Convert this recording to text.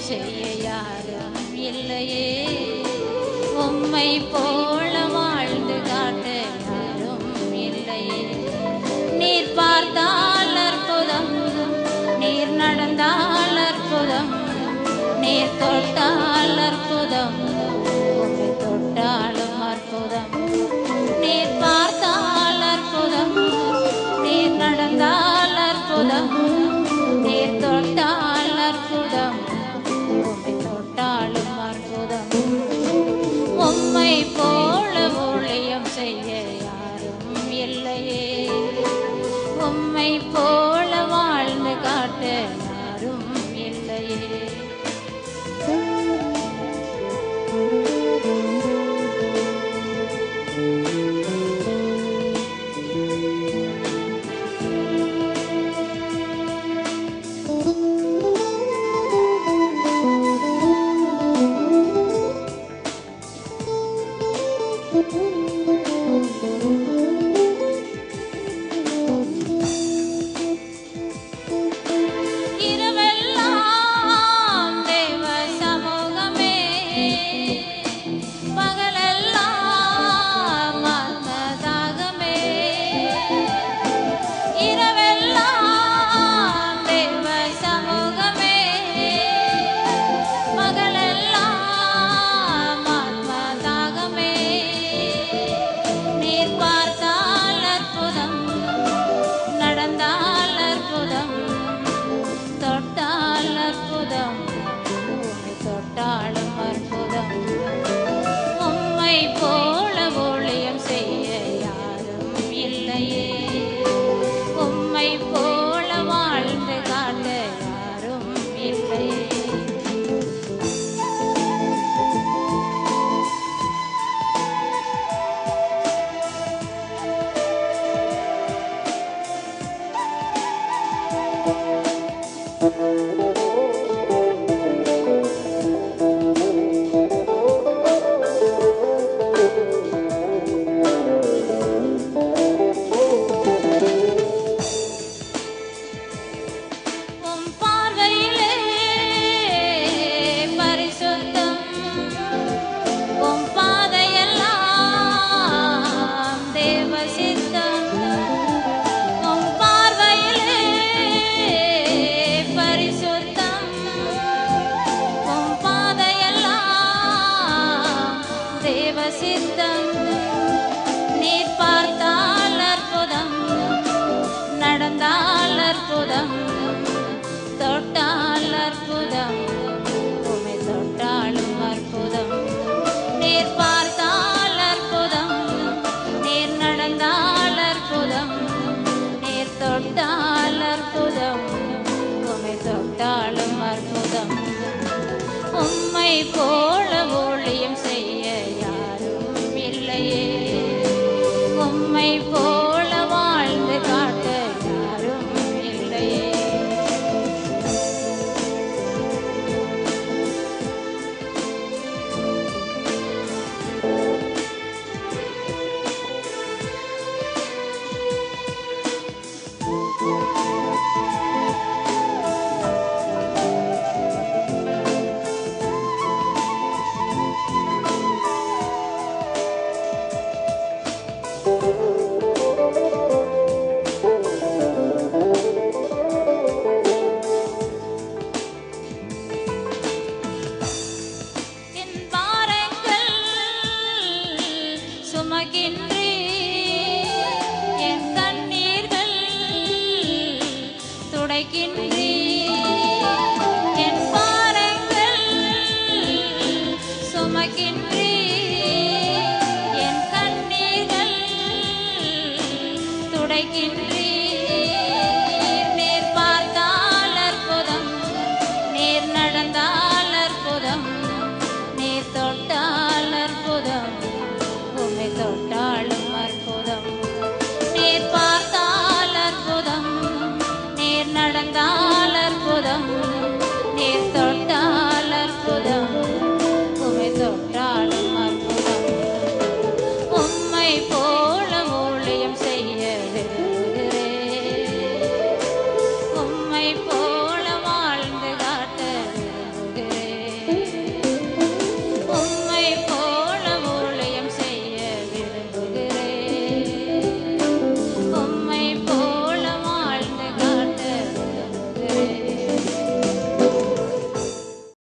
செய்ய யாரும் இல்லையே. உம்மை போல வாழ்ந்து காட்ட யாரும் இல்லையே. நீர் பார்த்தால் அற்புதம், நீர் நடந்தால் அற்புதம், நீர் தொட்டால் அற்புதம், உம்மை தொட்டாலும் அற்புதம். நீர் பார்த்தால் அற்புதம், நீர் நடந்தால் அற்புதம், நீர் தொட்டால் அற்புதம், உம்மை தொட்டாலும் அற்புதம். உம்மை போல ஊழியம் செய்ய யாரும் இல்லையே. உம்மை போல வாழ்ந்து காட்ட யாரும் இல்லையே. இரவெல்லாம் தேவ சமூகமே, பகலெல்லாம் ஆத்மதாகமே. இரவெல்லாம் தேவ சமூகமே, பகலெல்லாம் ஆத்மதாகமே. நீர் பார்த்தால் அற்புதம், நடந்தால் அற்புதம், தொட்டால் அற்புதம், உம்மை தொட்டாலும் அற்புதம். உம்மை போல ஊழியம் செய்ய யாரும் இல்லையே. உம்மை போல வாழ்ந்து காட்ட யாரும் இல்லையே. உம் பார்வையிலே பரிசுத்தம், உம் பாதையெல்லாம் தேவ சித்தம். உம் பார்வையிலே பரிசுத்தம், உம் பாதையெல்லாம் தேவ சித்தம். நீர் பார்த்தால் அற்புதம், நடந்தால் அற்புதம், தொட்டால் அற்புதம், உம்மை தொட்டாலும் அற்புதம். நீர் பார்த்தால் அற்புதம், நீர் நடந்தால் அற்புதம், நீர் தொட்டால் அற்புதம், உம்மை தொட்டாலும் அற்புதம். உம்மை போல ஊழியம் செய்ய யாரும் இல்லையே. உம்மை போல வாழ்ந்து காட்ட யாரும் இல்லையே. என் பாரங்கள் சுமக்கின்றீர், என் கண்ணீர்கள் துடைக்கின்றீர். என் பாரங்கள் சுமக்கின்றீர், என் கண்ணீர்கள் துடைக்கின்றீர். நீர் பார்த்தால் அற்புதம், நீர் நடந்தால்